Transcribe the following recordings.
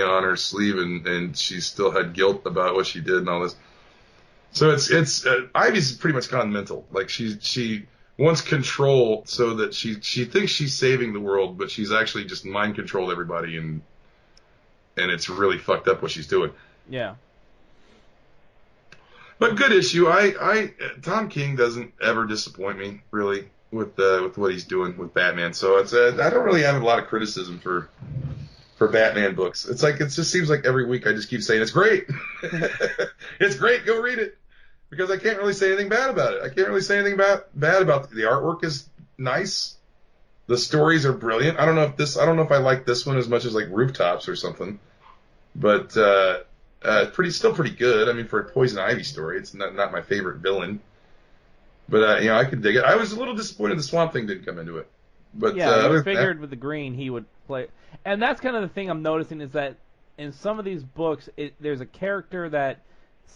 on her sleeve, and she still had guilt about what she did and all this. So it's Ivy's pretty much gone mental. Like she wants control so that she thinks she's saving the world, but she's actually just mind controlled everybody, and it's really fucked up what she's doing. Yeah. But good issue. Tom King doesn't ever disappoint me really with what he's doing with Batman. So it's I don't really have a lot of criticism for Batman books. It's like it just seems like every week I just keep saying it's great. It's great. Go read it, because I can't really say anything bad about it. I can't really say anything bad about the artwork is nice. The stories are brilliant. I don't know if I like this one as much as like Rooftops or something, but still pretty good. I mean, for a Poison Ivy story, it's not my favorite villain, but I could dig it. I was a little disappointed the Swamp Thing didn't come into it, but yeah, I figured with the green he would play, and that's kind of the thing I'm noticing is that in some of these books, there's a character that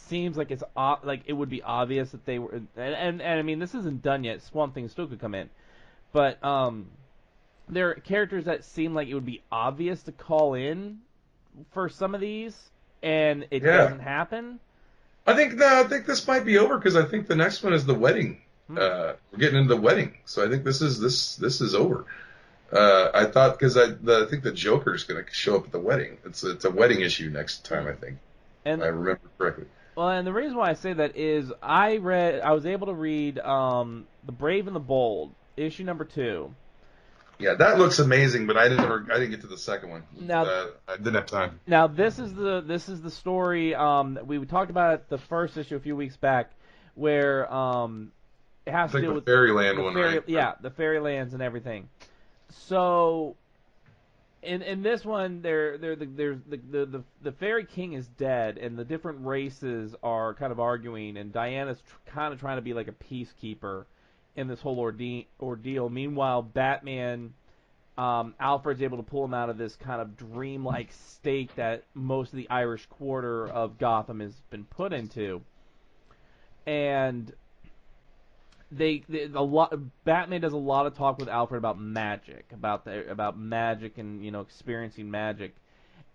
seems like it's like it would be obvious that they were, and I mean this isn't done yet. Swamp Thing still could come in, but there are characters that seem like it would be obvious to call in for some of these, and it doesn't happen. I think this might be over because I think the next one is the wedding. We're getting into the wedding, so I think this is over. I thought because I think the Joker's going to show up at the wedding. It's a wedding issue next time, I think. And I remember correctly. Well, and the reason why I say that is I was able to read The Brave and the Bold, issue number 2. Yeah, that looks amazing, but I didn't get to the second one. Now, I didn't have time. Now this is the story we talked about it the first issue a few weeks back, where it has to do with Fairyland one, right? Yeah, the Fairylands and everything. So, in this one, the Fairy King is dead, and the different races are kind of arguing, and Diana's kind of trying to be like a peacekeeper in this whole ordeal. Meanwhile, Batman, Alfred's able to pull him out of this kind of dreamlike state that most of the Irish quarter of Gotham has been put into, and Batman does a lot of talk with Alfred about magic, about magic and experiencing magic,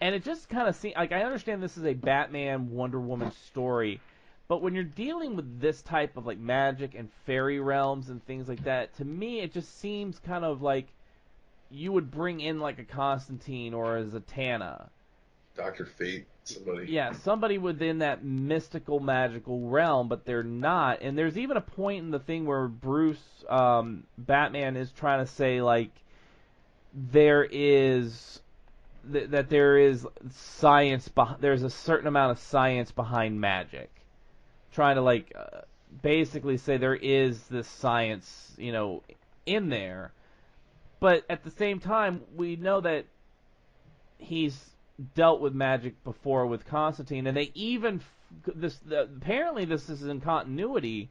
and it just kind of seems like I understand this is a Batman Wonder Woman story, but when you're dealing with this type of like magic and fairy realms and things like that, to me it just seems kind of like you would bring in like a Constantine or a Zatanna, Dr. Fate. Somebody within that mystical, magical realm, but they're not. And there's even a point in the thing where Bruce, Batman, is trying to say, like, there is science, there's a certain amount of science behind magic. Trying to, like, basically say there is this science, in there. But at the same time, we know that he's dealt with magic before with Constantine, and they even apparently this is in continuity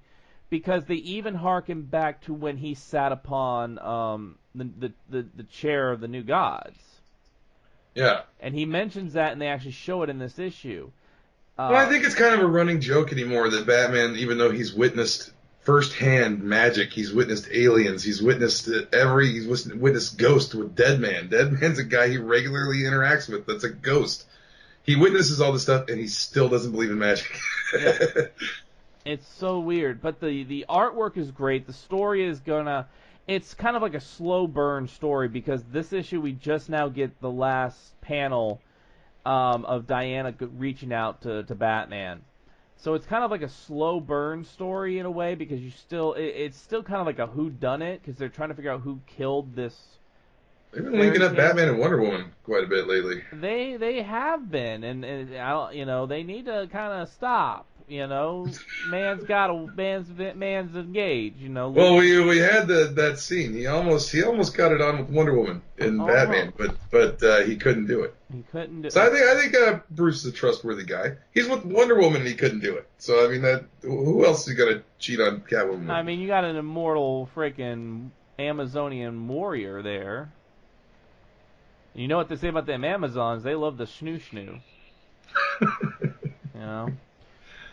because they even harken back to when he sat upon the chair of the new gods. Yeah, and he mentions that, and they actually show it in this issue. Well, I think it's kind of a running joke anymore that Batman, even though he's witnessed firsthand magic, he's witnessed aliens, he's witnessed ghosts with Deadman. Deadman's a guy he regularly interacts with that's a ghost. He witnesses all this stuff, and he still doesn't believe in magic. Yeah. It's so weird, but the artwork is great. The story is it's kind of like a slow burn story because this issue we just now get the last panel of Diana reaching out to Batman. So it's kind of like a slow burn story in a way because it's still kind of like a whodunit because they're trying to figure out who killed this. They've been linking up Batman and Wonder Woman quite a bit lately. They have been, and they need to kind of stop. Man's engaged. Well, we had that scene. He almost got it on with Wonder Woman in Batman, but he couldn't do it. So I think Bruce is a trustworthy guy. He's with Wonder Woman and he couldn't do it. So I mean, who else is gonna cheat on Catwoman? I mean, you got an immortal freaking Amazonian warrior there. You know what they say about them Amazons? They love the snoo.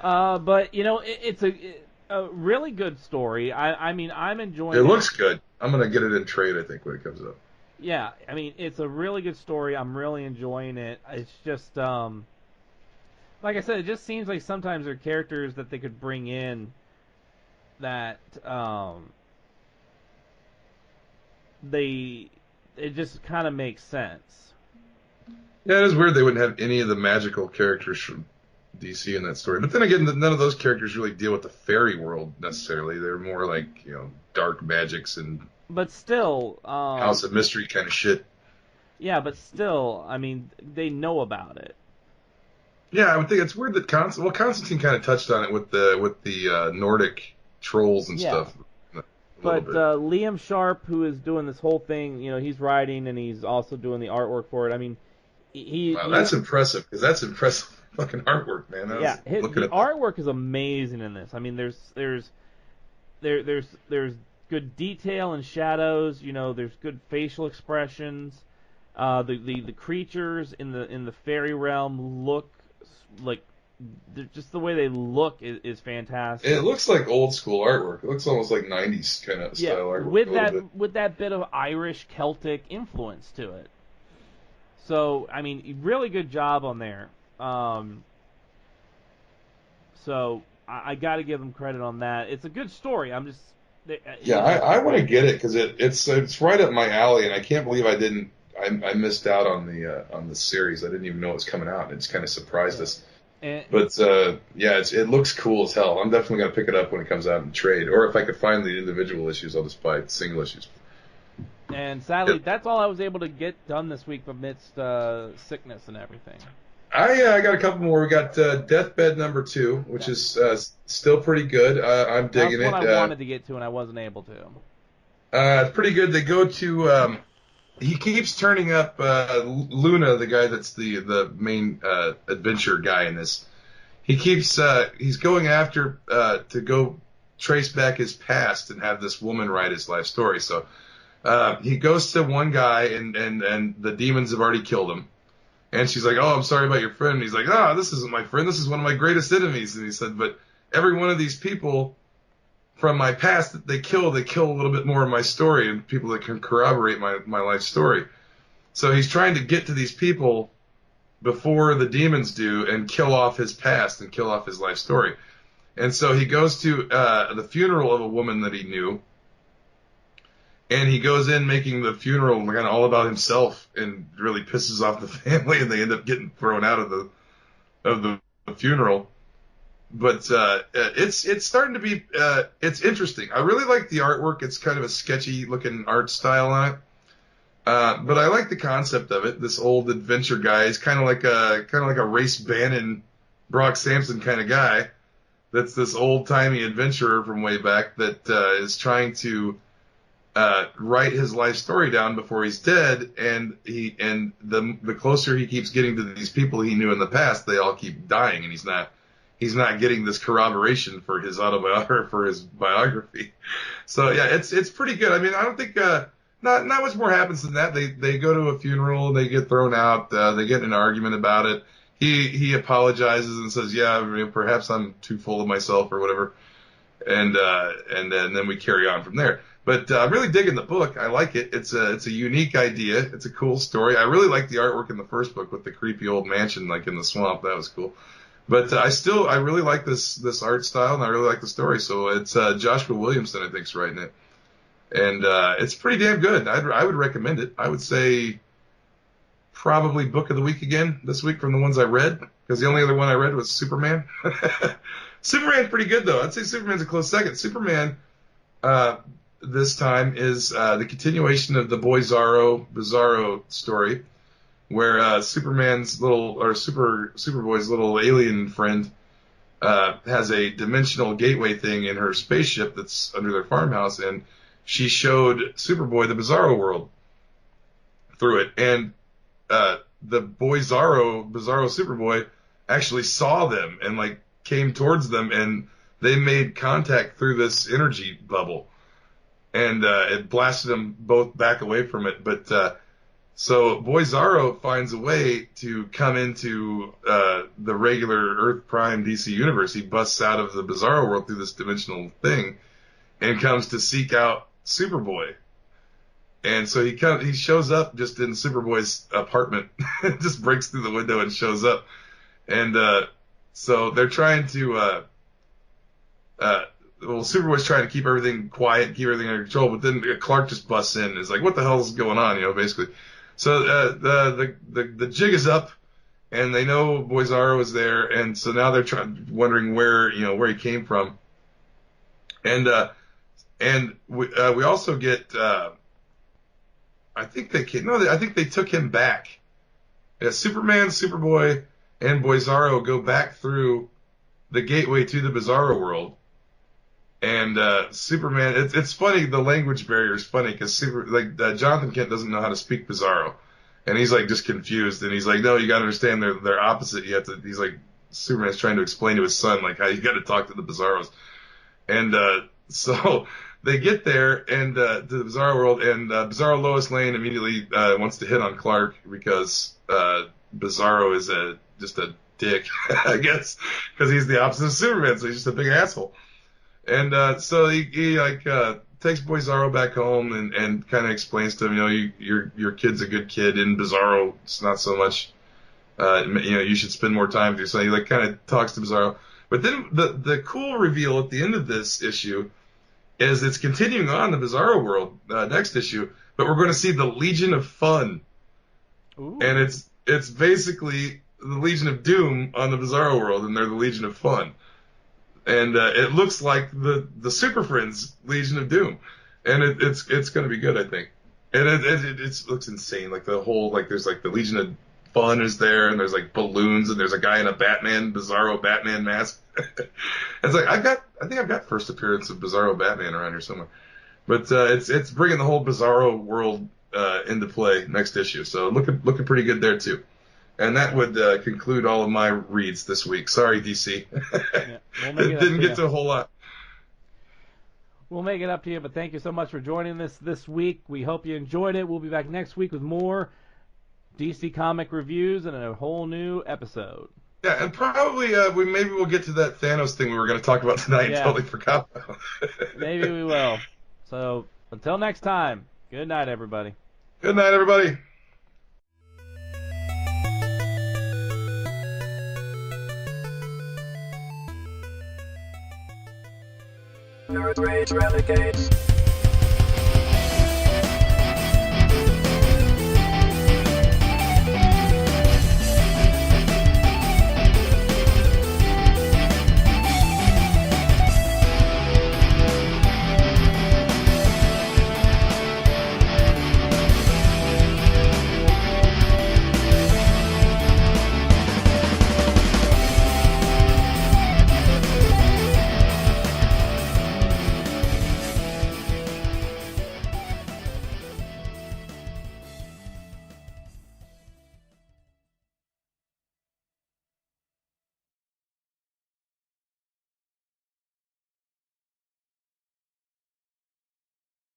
But it's a really good story. I mean, I'm enjoying it. It looks good. I'm gonna get it in trade, I think, when it comes up. yeah, I mean, it's a really good story. I'm really enjoying it. It's just, like I said, it just seems like sometimes there are characters that they could bring in that they it just kind of makes sense. Yeah, it is weird they wouldn't have any of the magical characters from DC in that story. But then again, none of those characters really deal with the fairy world necessarily. They're more like, dark magics and But still, House of Mystery kind of shit. yeah, but still, I mean, they know about it. Yeah, I would think it's weird that Constantine kind of touched on it with the Nordic trolls and stuff. But Liam Sharp, who is doing this whole thing, he's writing and he's also doing the artwork for it. I mean, wow, that's impressive because that's impressive fucking artwork, man. The artwork is amazing in this. I mean, there's good detail and shadows. There's good facial expressions. The creatures in the fairy realm look like just the way they look is fantastic. It looks like old school artwork. It looks almost like 90s kind of style artwork. With that bit of Irish Celtic influence to it. So, I mean, really good job on there. So I got to give them credit on that. It's a good story. I'm just I want to get it because it's right up my alley, and I can't believe I missed out on the series. I didn't even know it was coming out. It just kind of surprised us. But it looks cool as hell. I'm definitely gonna pick it up when it comes out in trade, or if I could find the individual issues, I'll just buy single issues. And sadly, that's all I was able to get done this week amidst sickness and everything. I got a couple more. We got Deathbed #2, which is still pretty good. I'm digging it. That's what I wanted to get to, and I wasn't able to. It's pretty good. They go to. He keeps turning up Luna, the guy that's the main adventure guy in this. He's going after to go trace back his past and have this woman write his life story. So he goes to one guy and the demons have already killed him. And she's like, "Oh, I'm sorry about your friend." And he's like, "Oh, this isn't my friend. This is one of my greatest enemies." And he said, "But every one of these people from my past that they kill a little bit more of my story and people that can corroborate my life story." So he's trying to get to these people before the demons do and kill off his past and kill off his life story. And so he goes to the funeral of a woman that he knew, and he goes in making the funeral kind of all about himself and really pisses off the family, and they end up getting thrown out of the funeral. But it's starting to be it's interesting. I really like the artwork. It's kind of a sketchy looking art style on it, but I like the concept of it. This old adventure guy is kind of like a Race Bannon, Brock Sampson kind of guy. That's this old timey adventurer from way back that is trying to write his life story down before he's dead, and the closer he keeps getting to these people he knew in the past, they all keep dying, and he's not getting this corroboration for his autobiography, for his biography. So yeah, it's pretty good. I mean, I don't think not much more happens than that. They go to a funeral, they get thrown out, they get in an argument about it. He apologizes and says, "Yeah, perhaps I'm too full of myself or whatever," and then we carry on from there. But I'm really digging the book. I like it. It's a unique idea. It's a cool story. I really like the artwork in the first book with the creepy old mansion like in the swamp. That was cool. But I really like this art style, and I really like the story. So it's Joshua Williamson, I think, is writing it, and it's pretty damn good. I would recommend it. I would say probably book of the week again this week from the ones I read, because the only other one I read was Superman. Superman's pretty good though. I'd say Superman's a close second. Superman this time is the continuation of the Boy Bizarro story, where Superboy's little alien friend has a dimensional gateway thing in her spaceship that's under their farmhouse, and she showed Superboy the Bizarro world through it, and the Bizarro Superboy actually saw them and like came towards them, and they made contact through this energy bubble, and it blasted them both back away from it. But so Boy Bizarro finds a way to come into the regular Earth Prime DC universe. He busts out of the Bizarro world through this dimensional thing and comes to seek out Superboy. And so he shows up just in Superboy's apartment, just breaks through the window and shows up. And so they're trying to Superboy's trying to keep everything quiet, keep everything under control, but then Clark just busts in and is like, "What the hell's going on?" Basically. So the jig is up, and they know Boizarro is there, and so now they're wondering where he came from, and we also get I think they took him back. Yeah, Superman, Superboy, and Boizarro go back through the gateway to the Bizarro world. And Superman, it's funny. The language barrier is funny because Jonathan Kent doesn't know how to speak Bizarro, and he's like just confused. And he's like, "No, you got to understand they're opposite. You have to." He's like, Superman's trying to explain to his son like how you got to talk to the Bizarros. And so they get there and to the Bizarro world, and Bizarro Lois Lane immediately wants to hit on Clark because Bizarro is just a dick, I guess, because he's the opposite of Superman, so he's just a big asshole. And so he takes Boizarro back home and kind of explains to him, your kid's a good kid. In Bizarro, it's not so much. You should spend more time with your son. He kind of talks to Bizarro. But then the cool reveal at the end of this issue is it's continuing on the Bizarro world next issue, but we're going to see the Legion of Fun. Ooh. And it's basically the Legion of Doom on the Bizarro world, and they're the Legion of Fun. And it looks like the Super Friends Legion of Doom, and it's going to be good, I think. And it looks insane. Like the whole there's the Legion of Fun is there, and there's balloons, and there's a guy in a Bizarro Batman mask. It's like I think I've got first appearance of Bizarro Batman around here somewhere. But it's bringing the whole Bizarro world into play next issue, so looking pretty good there too. And that would conclude all of my reads this week. Sorry, DC. Yeah, it didn't get to a whole lot. We'll make it up to you, but thank you so much for joining us this week. We hope you enjoyed it. We'll be back next week with more DC comic reviews and a whole new episode. Yeah, and probably maybe we'll get to that Thanos thing we were going to talk about tonight and totally forgot about. Maybe we will. So until next time, good night, everybody. Good night, everybody. Nerd Rage Renegades.